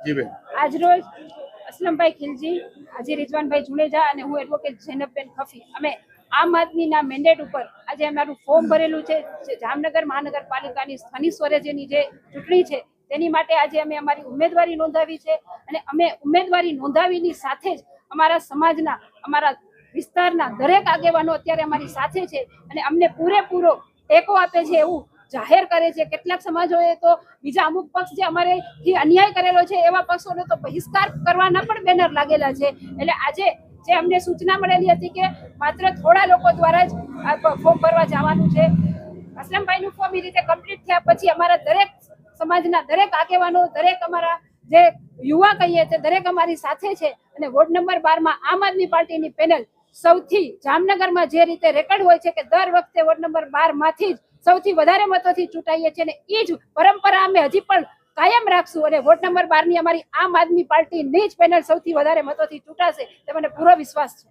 જી બેન, આજરોજ અસલમભાઈ ખિલજી, હાજી રિઝવાનભાઈ જુનેજા અને હું એડવોકેટ ઝૈનબબેન ખફી અમે આમ આદમીના મેન્ડેટ ઉપર આજે અમારું ફોર્મ ભરેલું છે. જામનગર મહાનગરપાલિકાની સ્થાનિક સ્વરાજ્યની જે ચૂંટણી છે તેની માટે આજે અમે અમારી ઉમેદવારી નોંધાવી છે અને અમે ઉમેદવારી નોંધાવીની સાથે જ અમારા સમાજના, અમારા વિસ્તારના દરેક આગેવાનો અત્યારે અમારી સાથે છે અને અમને પૂરેપૂરો ટેકો આપે છે એવું જાહેર કરે છે. કેટલાક સમાજોએ તો બીજા અમુક પક્ષ જે અમારે અન્યાય કરેલો છે એવા પક્ષોને તો બહિષ્કાર કરવાના પણ બેનર લાગેલા છે. એટલે આજે જે અમને સૂચના મળેલી હતી કે માત્ર થોડા લોકો દ્વારા જ આ ફોર્મ ભરવા જવાનું છે, અસલમભાઈનું ફોર્મ એ રીતે કમ્પ્લીટ થયા પછી અમારા દરેક સમાજના દરેક આગેવાનો, દરેક અમારા જે યુવા કહીએ તે દરેક અમારી સાથે છે અને વોર્ડ નંબર 12 આમ આદમી પાર્ટીની પેનલ સૌથી જામનગરમાં જે રીતે રેકોર્ડ હોય છે કે દર વખતે વોર્ડ નંબર 12 માંથી જ સૌથી વધારે મતોથી ચૂંટાઈએ છીએ અને એ જ પરંપરા અમે હજી પણ કાયમ રાખશું અને વોર્ડ નંબર 12 ની અમારી આમ આદમી પાર્ટીની જ પેનલ સૌથી વધારે મતોથી ચૂંટાશે તે મને પૂરો વિશ્વાસ છે.